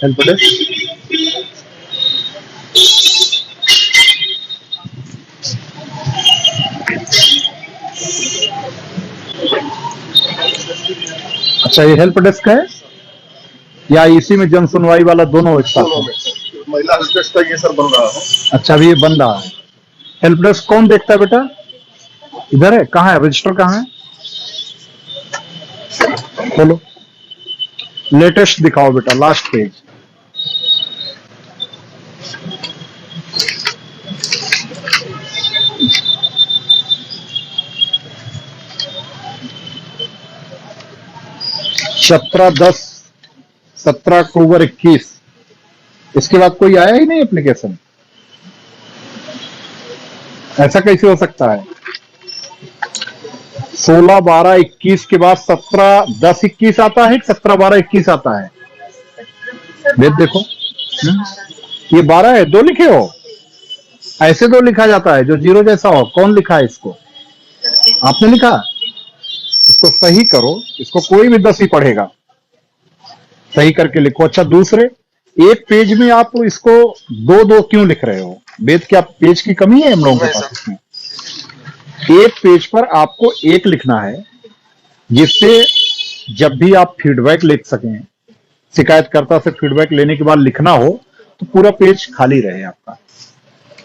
Help desk. अच्छा, ये help desk है या इसी में जन सुनवाई वाला दोनों एक साथ है? महिला हेल्प डेस्क का ये सर बन रहा है। अच्छा, अभी ये बन रहा है। हेल्प डेस्क कौन देखता है बेटा? इधर है, कहाँ है रजिस्टर, कहाँ है? बोलो, लेटेस्ट दिखाओ बेटा, लास्ट पेज। सत्रह 17 अक्टूबर 21। इसके बाद कोई आया ही नहीं एप्लीकेशन। ऐसा कैसे हो सकता है? 16/12/21 के बाद 17/10/21 आता है, 17/12/21 आता है। वेद देखो, ये 12 है, 2 लिखे हो। ऐसे 2 लिखा जाता है जो जीरो जैसा हो। कौन लिखा है इसको? आपने लिखा। इसको सही करो, इसको कोई भी 10 ही पढ़ेगा। सही करके लिखो। अच्छा, दूसरे एक पेज में आप इसको 2-2 क्यों लिख रहे हो? वेद, क्या पेज की कमी है हम लोगों के पास? इसमें एक पेज पर आपको एक लिखना है, जिससे जब भी आप फीडबैक लिख सकें, शिकायतकर्ता से फीडबैक लेने के बाद लिखना हो तो पूरा पेज खाली रहे आपका।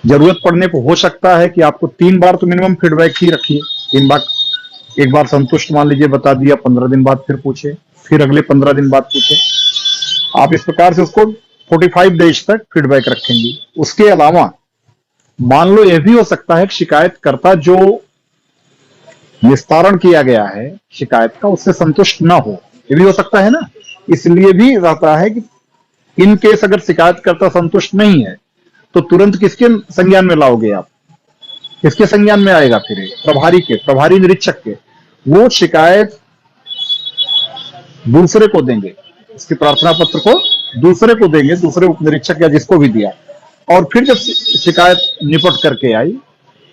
जरूरत पड़ने पर हो सकता है कि आपको 3 बार तो मिनिमम फीडबैक ही रखिए। 3 बार, एक बार संतुष्ट मान लीजिए बता दिया, 15 दिन बाद फिर पूछे, फिर अगले 15 दिन बाद पूछे। आप इस प्रकार से उसको 45 डेज तक फीडबैक रखेंगे। उसके अलावा मान लो यह भी हो सकता है कि शिकायतकर्ता जो निस्तारण किया गया है शिकायत का, उससे संतुष्ट ना हो। ये भी हो सकता है ना। इसलिए भी रहता है कि इन केस अगर शिकायतकर्ता संतुष्ट नहीं है तो तुरंत किसके संज्ञान में लाओगे आप? किसके संज्ञान में आएगा? फिर प्रभारी के, प्रभारी निरीक्षक के। वो शिकायत दूसरे को देंगे, इसके प्रार्थना पत्र को दूसरे को देंगे, दूसरे उप निरीक्षक या जिसको भी दिया। और फिर जब शिकायत निपट करके आई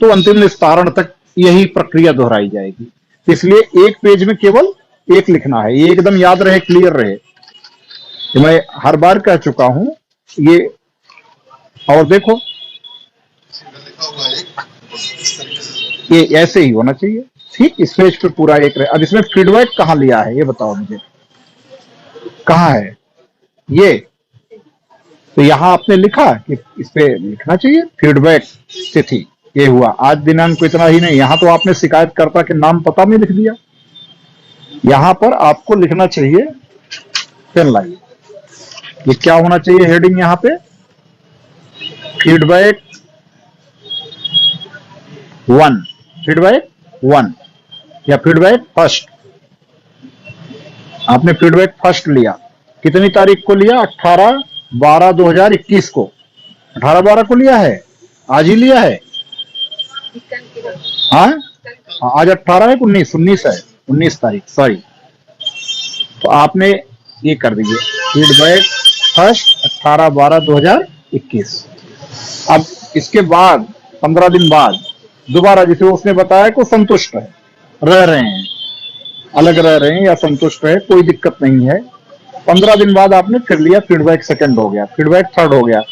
तो अंतिम निस्तारण तक यही प्रक्रिया दोहराई जाएगी। इसलिए एक पेज में केवल एक लिखना है। ये एकदम याद रहे, क्लियर रहे। तो मैं हर बार कह चुका हूं ये। और देखो, ये ऐसे ही होना चाहिए। ठीक इस पेज पे पूरा एक रहे। अब इसमें फीडबैक कहां लिया है ये बताओ मुझे, कहां है ये? तो यहां आपने लिखा कि इस पे लिखना चाहिए फीडबैक तिथि, ये हुआ आज दिनांक को, इतना ही नहीं, यहां तो आपने शिकायतकर्ता के नाम पता में लिख दिया। यहां पर आपको लिखना चाहिए, पेन लाइए, ये क्या होना चाहिए हेडिंग यहां पे? फीडबैक 1, फीडबैक 1 या फीडबैक फर्स्ट। आपने फीडबैक फर्स्ट लिया, कितनी तारीख को लिया? 18/12/2021 को। 18/12 को लिया है, आज ही लिया है। हाँ, आज 18 है, 19 है, 19 तारीख, सॉरी। तो आपने ये कर दीजिए, फीडबैक फर्स्ट 18/12/2021। अब इसके बाद 15 दिन बाद दोबारा, जिसे उसने बताया कि संतुष्ट है, रह रहे हैं, अलग रह रहे हैं या संतुष्ट है, कोई दिक्कत नहीं है। 15 दिन बाद आपने फिर लिया, फीडबैक सेकंड हो गया, फीडबैक थर्ड हो गया।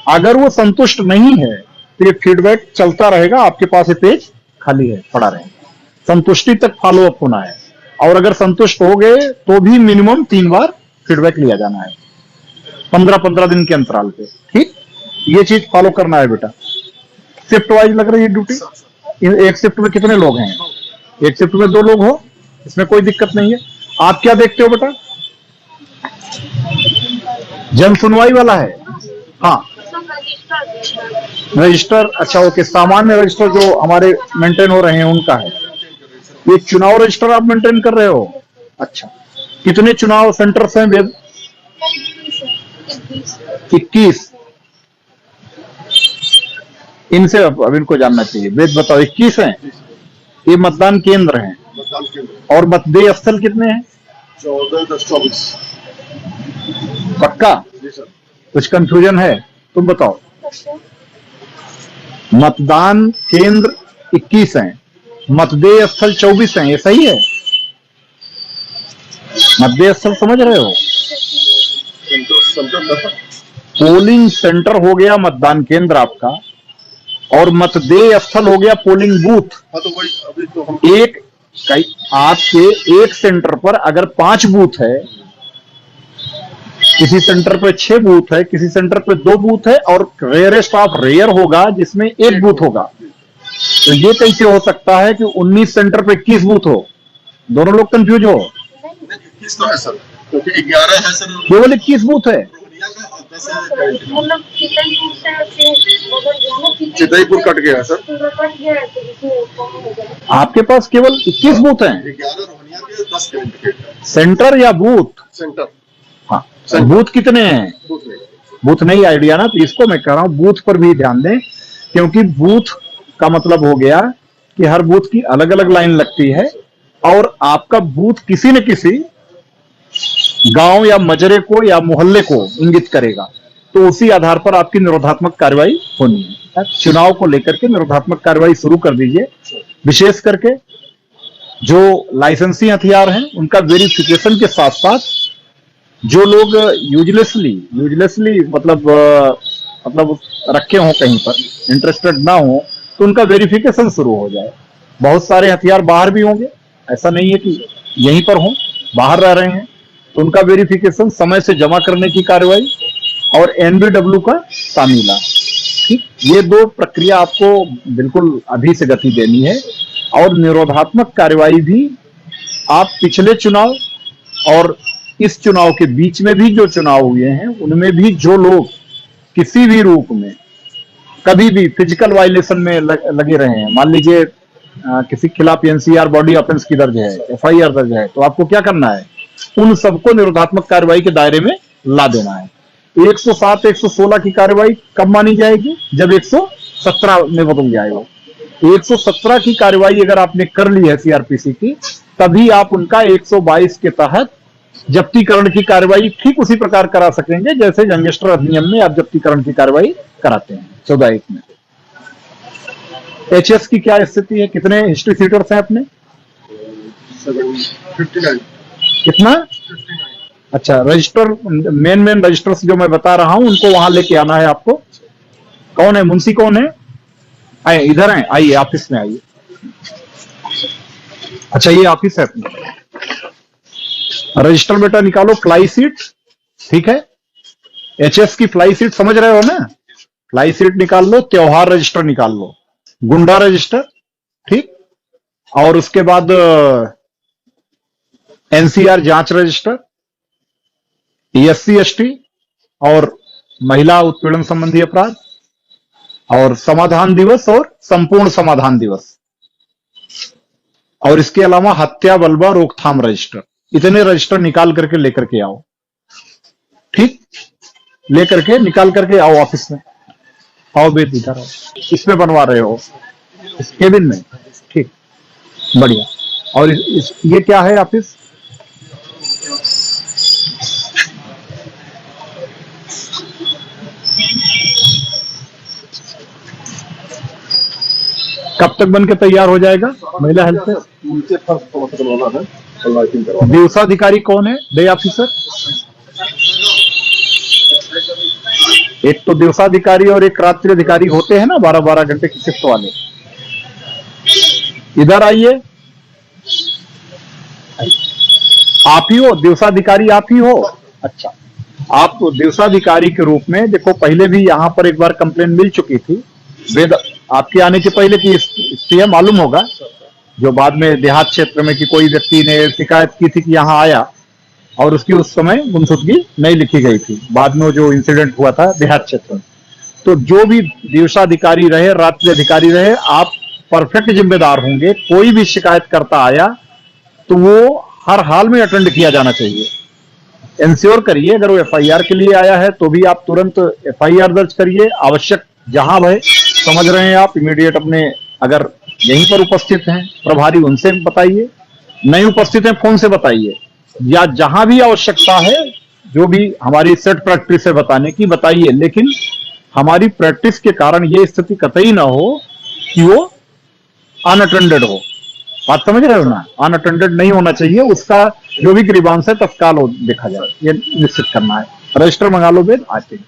अगर वो संतुष्ट नहीं है तो ये फीडबैक चलता रहेगा, आपके पास ये पेज खाली है, पड़ा रहेगा। संतुष्टि तक फॉलो अप होना है। और अगर संतुष्ट हो गए तो भी मिनिमम 3 बार फीडबैक लिया जाना है, 15-15 दिन के अंतराल पे। ठीक, ये चीज फॉलो करना है बेटा। शिफ्ट वाइज लग रही है ड्यूटी। एक शिफ्ट में कितने लोग हैं? एक शिफ्ट में 2 लोग हो, इसमें कोई दिक्कत नहीं है। आप क्या देखते हो बेटा? जन सुनवाई वाला है। हाँ, रजिस्टर। अच्छा, ओके, सामान्य रजिस्टर जो हमारे मेंटेन हो रहे हैं उनका है। ये चुनाव रजिस्टर आप मेंटेन कर रहे हो? अच्छा, कितने चुनाव सेंटर्स हैं वेद? 21। इनसे अब इनको जानना चाहिए। वेद बताओ, 21 हैं? ये मतदान केंद्र हैं। और मतदेय स्थल कितने हैं? 14-10-24। पक्का? कुछ कंफ्यूजन है? तुम बताओ। मतदान केंद्र 21 हैं, मतदेय स्थल 24 हैं, ये सही है? मतदेय स्थल समझ रहे हो? सेंटर था। पोलिंग सेंटर हो गया मतदान केंद्र आपका, और मतदेय स्थल हो गया पोलिंग बूथ। हाँ तो वही अभी तो हम एक कई आपके एक सेंटर पर अगर 5 बूथ है, किसी सेंटर पे 6 बूथ है, किसी सेंटर पे 2 बूथ है, और रेयरेस्ट ऑफ रेयर होगा जिसमें 1 बूथ होगा, तो ये कैसे हो सकता है कि 19 सेंटर पे 21 बूथ हो? दोनों लोग कंफ्यूज हो। 21 तो है सर, क्योंकि 11 है सर केवल 21 बूथ है। रोहनिया का और 10 है चितईपुर कट गया है सर। आपके पास केवल 21 बूथ हैं, 11 रोहनिया के, 10 कैंडिडेट सेंटर या बूथ? सेंटर। हाँ, सेंटर। बूथ कितने हैं? बूथ में बूथ नहीं आइडिया ना, तो इसको मैं कह रहा हूं बूथ पर भी ध्यान दें, क्योंकि बूथ का मतलब हो गया कि हर बूथ की अलग अलग लाइन लगती है, और आपका बूथ किसी न किसी गांव या मजरे को या मोहल्ले को इंगित करेगा, तो उसी आधार पर आपकी निरोधात्मक कार्रवाई होनी है। चुनाव को लेकर के निरोधात्मक कार्रवाई शुरू कर दीजिए। विशेष करके जो लाइसेंसी हथियार हैं उनका वेरिफिकेशन के साथ साथ जो लोग यूजलेसली मतलब रखे हों कहीं पर, इंटरेस्टेड ना हो, तो उनका वेरिफिकेशन शुरू हो जाए। बहुत सारे हथियार बाहर भी होंगे, ऐसा नहीं है कि यहीं पर हों, बाहर रह रहे हैं, तो उनका वेरिफिकेशन, समय से जमा करने की कार्रवाई, और एनबीडब्ल्यू का तामीला। ठीक, ये 2 प्रक्रिया आपको बिल्कुल अभी से गति देनी है। और निरोधात्मक कार्रवाई भी आप पिछले चुनाव और इस चुनाव के बीच में भी जो चुनाव हुए हैं उनमें भी जो लोग किसी भी रूप में कभी भी फिजिकल वायलेशन में लगे रहे हैं, मान लीजिए किसी के खिलाफ एनसीआर बॉडी ऑफेंस की दर्ज है, एफआईआर दर्ज है, तो आपको क्या करना है? उन सबको निरोधात्मक कार्रवाई के दायरे में ला देना है। 107, 116 की कार्रवाई कब मानी जाएगी? जब 117 में बदल जाएगा। 117 की कार्रवाई अगर आपने कर ली है सीआरपीसी की, तभी आप उनका 122 के तहत जब्तीकरण की कार्रवाई ठीक उसी प्रकार करा सकेंगे जैसे गैंगस्टर अधिनियम में आप जब्तीकरण की कार्रवाई कराते हैं 14(1) में। एचएस की क्या स्थिति है? कितने हिस्ट्री सीटर्स हैं अपने? 59। कितना? 59। अच्छा, रजिस्टर, मेन रजिस्टर्स जो मैं बता रहा हूं उनको वहां लेके आना है आपको। कौन है मुंशी? कौन है? आइए, इधर हैं, आइए ऑफिस में आइए। अच्छा, ये ऑफिस है अपनी। रजिस्टर बेटा निकालो, फ्लाई सीट, ठीक है? एचएस की फ्लाई सीट समझ रहे हो ना? फ्लाई सीट निकाल लो, त्योहार रजिस्टर निकाल लो, गुंडा रजिस्टर, ठीक, और उसके बाद एनसीआर जांच रजिस्टर, एससी एसटी और महिला उत्पीड़न संबंधी अपराध, और समाधान दिवस और संपूर्ण समाधान दिवस, और इसके अलावा हत्या बलवा रोकथाम रजिस्टर। इतने रजिस्टर निकाल करके लेकर के आओ, ठीक? लेकर के निकाल करके आओ ऑफिस में। आओ बेट, इधर आओ। इसमें बनवा रहे हो? इस केबिन में? ठीक, बढ़िया। और ये क्या है ऑफिस? कब तक बन के तैयार हो जाएगा? महिला हेल्थ से नीचे फर्स्ट को करवाना है और लाइटिंग करवाना दिवसाधिकारी कौन है? Day officer? एक तो दिवसाधिकारी और एक रात्रि अधिकारी होते हैं ना, 12-12 घंटे की शिफ्ट वाले। इधर आइए। आप ही हो दिवसाधिकारी? आप ही हो? अच्छा, आप दिवसाधिकारी के रूप में देखो, पहले भी यहां पर एक बार कंप्लेन मिल चुकी थी, वेद आपके आने के पहले की स्थिति मालूम होगा, जो बाद में देहात क्षेत्र में कि कोई व्यक्ति ने शिकायत की थी कि यहां आया और उसकी उस समय गुमशुदगी नहीं लिखी गई थी, बाद में जो इंसिडेंट हुआ था देहात क्षेत्र में। तो जो भी दिवसाधिकारी रहे, रात्रि अधिकारी रहे, आप परफेक्ट जिम्मेदार होंगे। कोई भी शिकायत करता आया तो वो हर हाल में अटेंड किया जाना चाहिए। इंश्योर करिए, अगर वो एफआईआर के लिए आया है तो भी आप तुरंत एफआईआर दर्ज करिए। आवश्यक जहां भय समझ रहे हैं आप, इमीडिएट अपने, अगर यहीं पर उपस्थित हैं प्रभारी, उनसे बताइए। नहीं उपस्थित हैं, फोन से बताइए, या जहां भी आवश्यकता है, जो भी हमारी सेट प्रैक्टिस है बताने की, बताइए। लेकिन हमारी प्रैक्टिस के कारण ये स्थिति कतई ना हो कि वो अनअटेंडेड हो। बात समझ रहे हो ना? अनअटेंडेड नहीं होना चाहिए। उसका जो भी ग्रीवांस है तत्काल देखा जाए, ये निश्चित करना है। रजिस्टर मंगा लो बेन, आते हैं।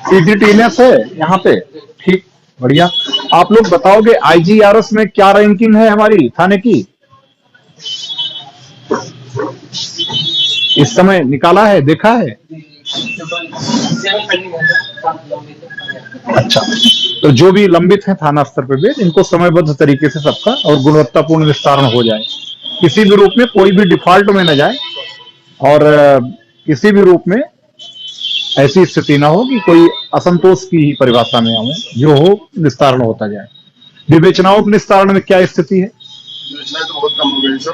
सीजीटीएनएस है यहाँ पे, ठीक, बढ़िया। आप लोग बताओगे आईजीआरएस में क्या रैंकिंग है हमारी थाने की इस समय? निकाला है, देखा है? अच्छा, तो जो भी लंबित है थाना स्तर पे भी, इनको समयबद्ध तरीके से सबका और गुणवत्तापूर्ण निस्तारण हो जाए, किसी भी रूप में कोई भी डिफॉल्ट में न जाए, और किसी भी रूप में ऐसी स्थिति ना हो कि कोई असंतोष की ही परिभाषा में आऊं, जो हो निस्तारण होता जाए। विवेचनाओं के निस्तारण में क्या स्थिति है? योजना तो बहुत कम हो गई सर,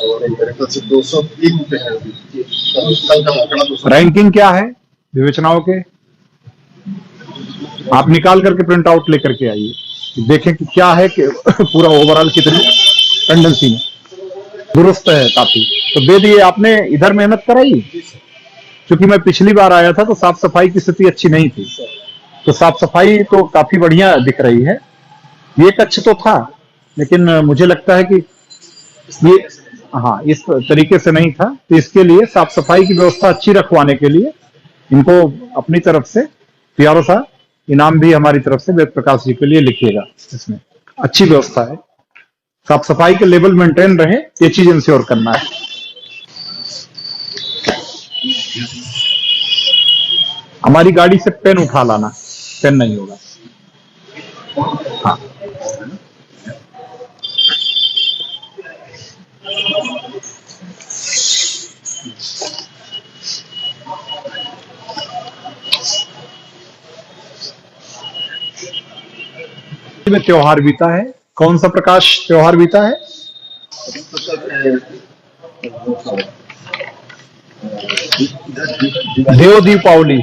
और मेरे ख्याल से 203 पे है अभी। कल का आंकड़ा 200। रैंकिंग क्या है विवेचनाओं के? आप निकाल करके प्रिंट आउट लेकर के आइए, देखें कि क्या है कि पूरा ओवरऑल कितनी टेंडेंसी में दुरुस्त है काफी। तो दे दिए आपने, इधर मेहनत कराई, क्योंकि मैं पिछली बार आया था तो साफ सफाई की स्थिति अच्छी नहीं थी, तो साफ सफाई तो काफी बढ़िया दिख रही है। ये कक्ष तो था, लेकिन मुझे लगता है कि ये, हाँ, इस तरीके से नहीं था, तो इसके लिए साफ सफाई की व्यवस्था अच्छी रखवाने के लिए इनको अपनी तरफ से प्यारो सा इनाम भी हमारी तरफ से वेद प्रकाश जी के लिए लिखिएगा। इसमें अच्छी व्यवस्था है, साफ सफाई के लेवल मेंटेन रहे, ये चीज इंश्योर करना है। हमारी गाड़ी से पेन उठा लाना, पेन नहीं होगा। हाँ, में त्योहार बीता है, कौन सा प्रकाश त्योहार बीता है? देव दीपावली।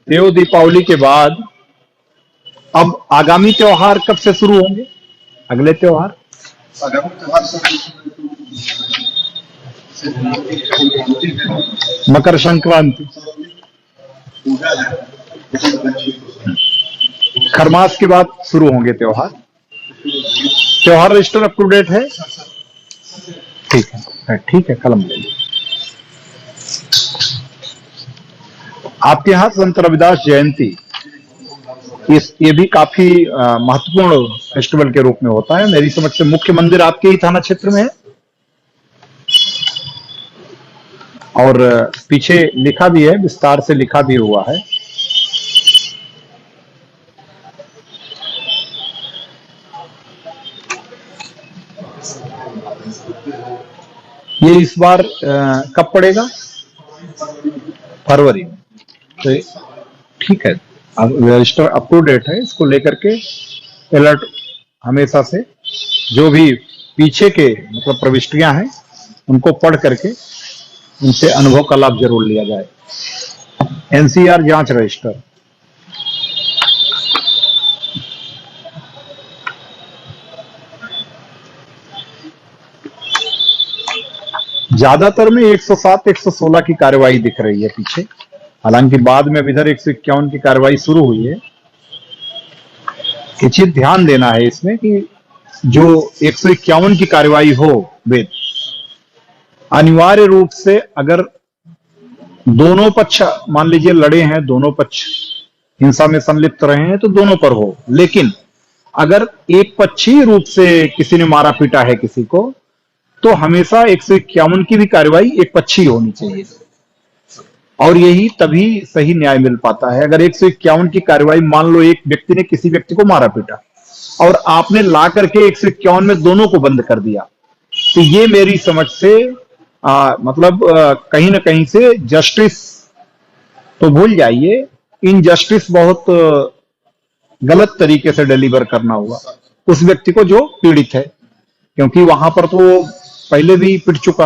देव दीपावली के बाद अब आगामी त्योहार कब से शुरू होंगे? अगले त्योहार आगामी त्योहार मकर संक्रांति, खरमास के बाद शुरू होंगे त्योहार। त्योहार रजिस्टर अप टू डेट है? ठीक है, ठीक है, कलम ले लीजिए। आपके यहाँ संत रविदास जयंती, ये भी काफी महत्वपूर्ण फेस्टिवल के रूप में होता है। मेरी समझ से मुख्य मंदिर आपके ही थाना क्षेत्र में है, और पीछे लिखा भी है, विस्तार से लिखा भी हुआ है। ये इस बार कब पड़ेगा? फरवरी में। तो ठीक है, अब रजिस्टर अप टू डेट है, इसको लेकर के अलर्ट हमेशा से, जो भी पीछे के मतलब प्रविष्टियां हैं उनको पढ़ करके उनसे अनुभव का लाभ जरूर लिया जाए। एनसीआर जांच रजिस्टर, ज्यादातर में 107, 116 की कार्रवाई दिख रही है पीछे, हालांकि बाद में इधर 151 की कार्रवाई शुरू हुई है। ये चीज ध्यान देना है इसमें कि जो 151 की कार्रवाई हो, वेद अनिवार्य रूप से अगर दोनों पक्ष मान लीजिए लड़े हैं, दोनों पक्ष हिंसा में संलिप्त रहे हैं, तो दोनों पर हो। लेकिन अगर एक पक्षीय रूप से किसी ने मारा पीटा है किसी को, तो हमेशा 151 की भी कार्रवाई एक पक्षीय होनी चाहिए, और यही तभी सही न्याय मिल पाता है। अगर 151 की कार्रवाई, मान लो एक व्यक्ति ने किसी व्यक्ति को मारा पीटा और आपने ला करके 151 में दोनों को बंद कर दिया, तो ये मेरी समझ से कहीं ना कहीं से जस्टिस तो भूल जाइए, इनजस्टिस बहुत गलत तरीके से डिलीवर करना हुआ उस व्यक्ति को जो पीड़ित है, क्योंकि वहां पर तो पहले भी पिट चुका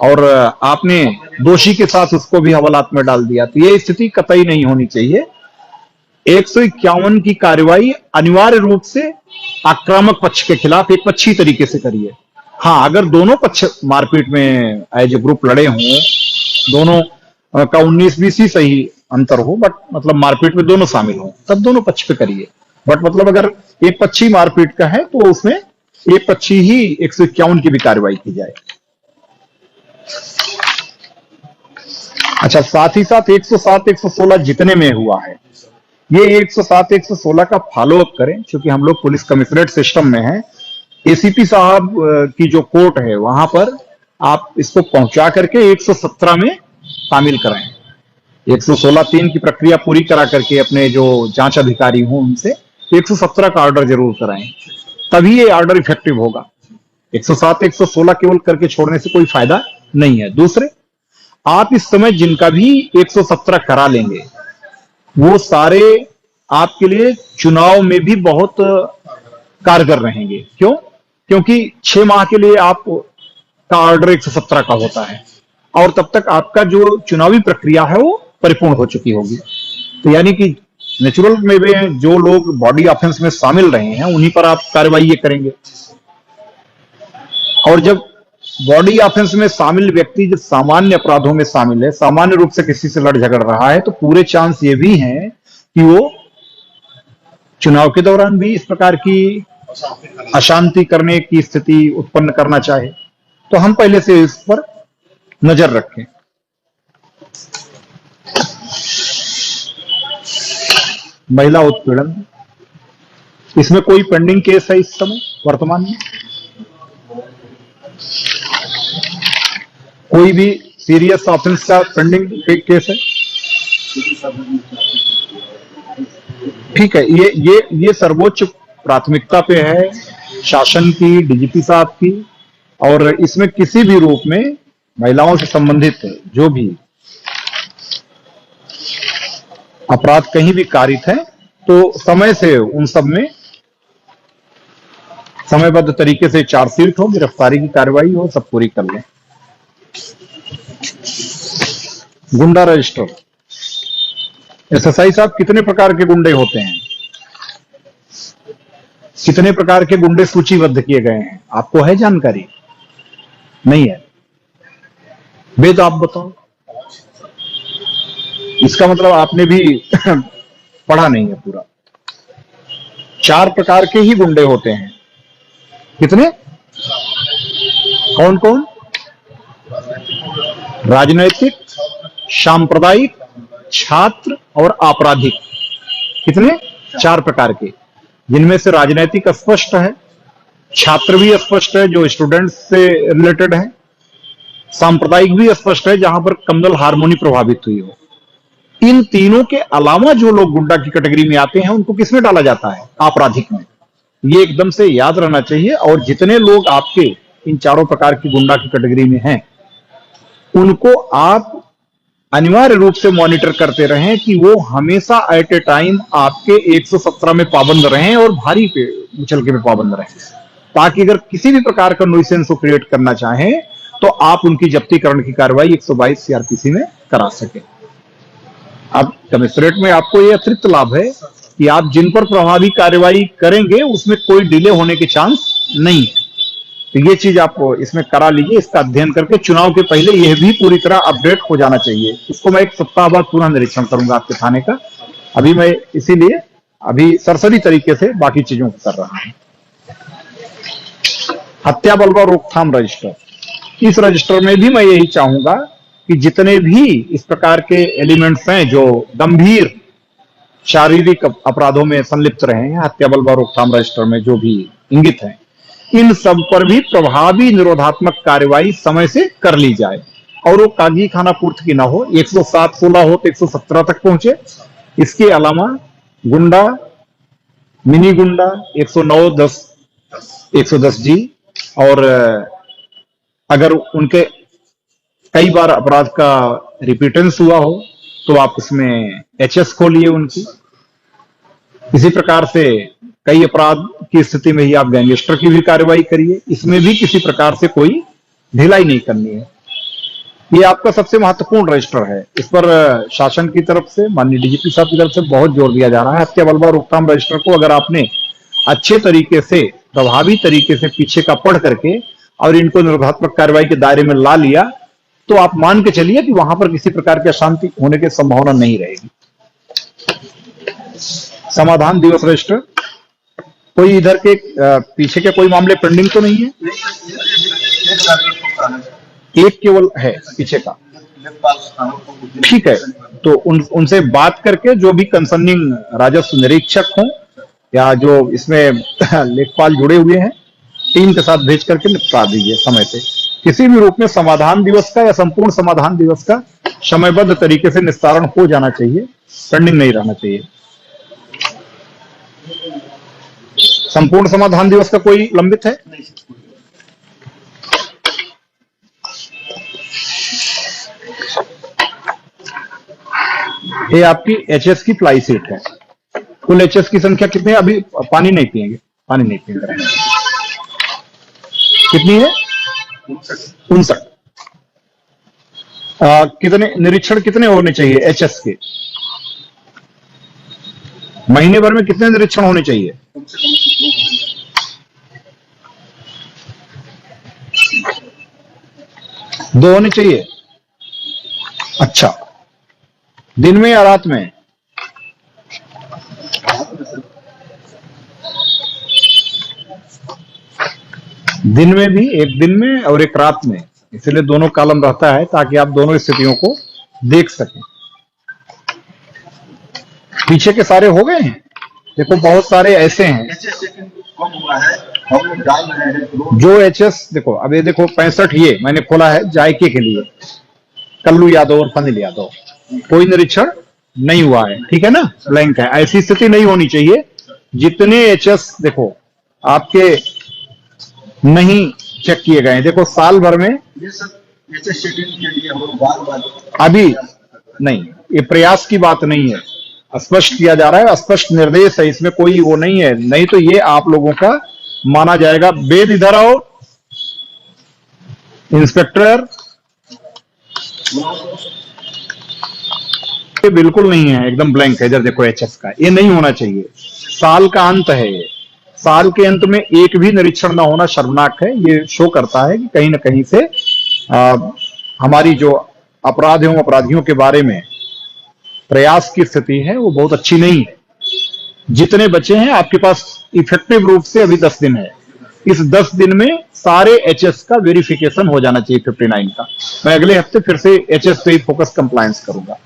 और आपने दोषी के साथ उसको भी हवालात में डाल दिया। तो ये स्थिति कतई नहीं होनी चाहिए। 151 की कार्रवाई अनिवार्य रूप से आक्रामक पक्ष के खिलाफ एक पक्षी तरीके से करिए। हाँ, अगर दोनों पक्ष मारपीट में एज ए ग्रुप लड़े हों, दोनों का 19-20 ही सही अंतर हो, बट मतलब मारपीट में दोनों शामिल हों, तब दोनों पक्ष पे करिए। बट मतलब अगर एक पक्षी मारपीट का है तो उसमें एक पक्षी ही 151 की भी कार्रवाई की जाए। अच्छा, साथ ही साथ 107 116 जितने में हुआ है, ये 107 116 का फॉलो अप करें, क्योंकि हम लोग पुलिस कमिश्नरेट सिस्टम में हैं। एसीपी साहब की जो कोर्ट है वहां पर आप इसको पहुंचा करके 117 में शामिल कराएं। 116(3) की प्रक्रिया पूरी करा करके अपने जो जांच अधिकारी हों उनसे 117 का ऑर्डर जरूर कराएं, तभी ये ऑर्डर इफेक्टिव होगा। 107 116 केवल करके छोड़ने से कोई फायदा नहीं है। दूसरे, आप इस समय जिनका भी 117 करा लेंगे वो सारे आपके लिए चुनाव में भी बहुत कारगर रहेंगे। क्यों? क्योंकि 6 माह के लिए आप का ऑर्डर 117 का होता है और तब तक आपका जो चुनावी प्रक्रिया है वो परिपूर्ण हो चुकी होगी। तो यानी कि नेचुरल में जो लोग बॉडी ऑफेंस में शामिल रहे हैं उन्हीं पर आप कार्रवाई ये करेंगे। और जब बॉडी ऑफेंस में शामिल व्यक्ति जब सामान्य अपराधों में शामिल है, सामान्य रूप से किसी से लड़ झगड़ रहा है, तो पूरे चांस ये भी हैं कि वो चुनाव के दौरान भी इस प्रकार की अशांति करने की स्थिति उत्पन्न करना चाहे। तो हम पहले से इस पर नजर रखें। महिला उत्पीड़न, इसमें कोई पेंडिंग केस है इस समय वर्तमान में? कोई भी सीरियस ऑफेंस का पेंडिंग केस है? ठीक है, ये सर्वोच्च प्राथमिकता पे है शासन की, डीजीपी साहब की, और इसमें किसी भी रूप में महिलाओं से संबंधित जो भी अपराध कहीं भी कारित है तो समय से उन सब में समयबद्ध तरीके से चार्जशीट हो, गिरफ्तारी की कार्रवाई हो, सब पूरी कर लें। गुंडा रजिस्टर, एसएसआई साहब, कितने प्रकार के गुंडे होते हैं? कितने प्रकार के गुंडे सूचीबद्ध किए गए हैं? आपको है जानकारी? नहीं है? वेद आप बताओ। इसका मतलब आपने भी पढ़ा नहीं है पूरा। 4 प्रकार के ही गुंडे होते हैं। कितने? कौन कौन? राजनैतिक, सांप्रदायिक, छात्र और आपराधिक। कितने? 4 प्रकार के, जिनमें से राजनैतिक स्पष्ट है, छात्र भी स्पष्ट है जो स्टूडेंट्स से रिलेटेड है, सांप्रदायिक भी स्पष्ट है जहां पर कम्युनल हार्मोनी प्रभावित हुई हो। इन तीनों के अलावा जो लोग गुंडा की कैटेगरी में आते हैं उनको किसमें डाला जाता है? आपराधिक में। ये एकदम से याद रहना चाहिए। और जितने लोग आपके इन चारों प्रकार की गुंडा की कैटेगरी में हैं उनको आप अनिवार्य रूप से मॉनिटर करते रहें कि वो हमेशा एट ए टाइम आपके 117 में पाबंद रहें और भारी पे उछल के में पाबंद रहें, ताकि अगर किसी भी प्रकार का न्यूसेंस को क्रिएट करना चाहें तो आप उनकी जब्तीकरण की कार्रवाई 122 सीआरपीसी में करा सके। अब कमिश्नरेट में आपको यह अतिरिक्त लाभ है कि आप जिन पर प्रभावी कार्रवाई करेंगे उसमें कोई डिले होने के चांस नहीं है। तो ये चीज आप इसमें करा लीजिए। इसका अध्ययन करके चुनाव के पहले यह भी पूरी तरह अपडेट हो जाना चाहिए। इसको मैं 1 सप्ताह बाद पुनः निरीक्षण करूंगा आपके थाने का। अभी मैं इसीलिए अभी सरसरी तरीके से बाकी चीजों को कर रहा हूं। हत्या बलवा रोकथाम रजिस्टर, इस रजिस्टर में भी मैं यही चाहूंगा कि जितने भी इस प्रकार के एलिमेंट्स हैं जो गंभीर शारीरिक अपराधों में संलिप्त रहे हैं, हत्या बलवा रोकथाम रजिस्टर में जो भी इंगित हैं, इन सब पर भी प्रभावी निरोधात्मक कार्रवाई समय से कर ली जाए और वो कागजी खाना पूर्ति की ना हो। 107-16 हो तो 117 तक पहुंचे। इसके अलावा गुंडा, मिनी गुंडा 109-10 110 जी, और अगर उनके कई बार अपराध का रिपीटेंस हुआ हो तो आप उसमें एचएस खोलिए उनकी। इसी प्रकार से कई अपराध की स्थिति में ही आप गैंगस्टर की भी कार्रवाई करिए। इसमें भी किसी प्रकार से कोई ढिलाई नहीं करनी है। ये आपका सबसे महत्वपूर्ण रजिस्टर है। इस पर शासन की तरफ से, माननीय डीजीपी साहब की तरफ से बहुत जोर दिया जा रहा है। हत्या बलवा रोकथाम रजिस्टर को अगर आपने अच्छे तरीके से, प्रभावी तरीके से पीछे का पढ़ करके और इनको निरोधात्मक कार्रवाई के दायरे में ला लिया तो आप मान के चलिए कि वहां पर किसी प्रकार की अशांति होने की संभावना नहीं रहेगी। समाधान दिवस रजिस्टर, कोई इधर के पीछे के कोई मामले पेंडिंग तो नहीं है? एक केवल है पीछे का, ठीक है। तो उनसे बात करके जो भी कंसर्निंग राजस्व निरीक्षक हों या जो इसमें लेखपाल जुड़े हुए हैं, टीम के साथ भेज करके निपटा दीजिए समय से। किसी भी रूप में समाधान दिवस का या संपूर्ण समाधान दिवस का समयबद्ध तरीके से निस्तारण हो जाना चाहिए, पेंडिंग नहीं रहना चाहिए। संपूर्ण समाधान दिवस का कोई लंबित है? ये आपकी एचएस की फ्लाई सीट है। कुल एचएस की संख्या कितनी है? अभी पानी नहीं पिएंगे, पानी नहीं पिएंगे। कितनी है? 59। कितने निरीक्षण कितने होने चाहिए एचएस के? महीने भर में कितने निरीक्षण होने चाहिए? दो होने चाहिए। अच्छा, दिन में या रात में? दिन में भी, एक दिन में और एक रात में, इसलिए दोनों कॉलम रहता है ताकि आप दोनों स्थितियों को देख सकें। पीछे के सारे हो गए हैं? देखो बहुत सारे ऐसे हैं जो एचएस, देखो अब ये देखो 65 ये मैंने खोला है जायके के लिए, कल्लू यादव और फनील यादव, कोई निरीक्षण नहीं हुआ है, ठीक है ना, ब्लैंक है। ऐसी स्थिति नहीं होनी चाहिए। जितने एचएस देखो आपके नहीं चेक किए गए, देखो साल भर में अभी नहीं, ये प्रयास की बात नहीं है, स्पष्ट किया जा रहा है, स्पष्ट निर्देश है, इसमें कोई वो नहीं है। नहीं तो ये आप लोगों का माना जाएगा। वेद इधर आओ, इंस्पेक्टर, ये बिल्कुल नहीं है, एकदम ब्लैंक है। इधर देखो एचएस का, ये नहीं होना चाहिए। साल का अंत है, ये साल के अंत में एक भी निरीक्षण ना होना शर्मनाक है। ये शो करता है कि कहीं ना कहीं से हमारी जो अपराध एवं अपराधियों के बारे में प्रयास की स्थिति है वो बहुत अच्छी नहीं है। जितने बचे हैं आपके पास इफेक्टिव रूप से अभी 10 दिन है। इस 10 दिन में सारे एचएस का वेरिफिकेशन हो जाना चाहिए 59 का। मैं अगले हफ्ते फिर से एचएस पे ही फोकस कंप्लायंस करूंगा।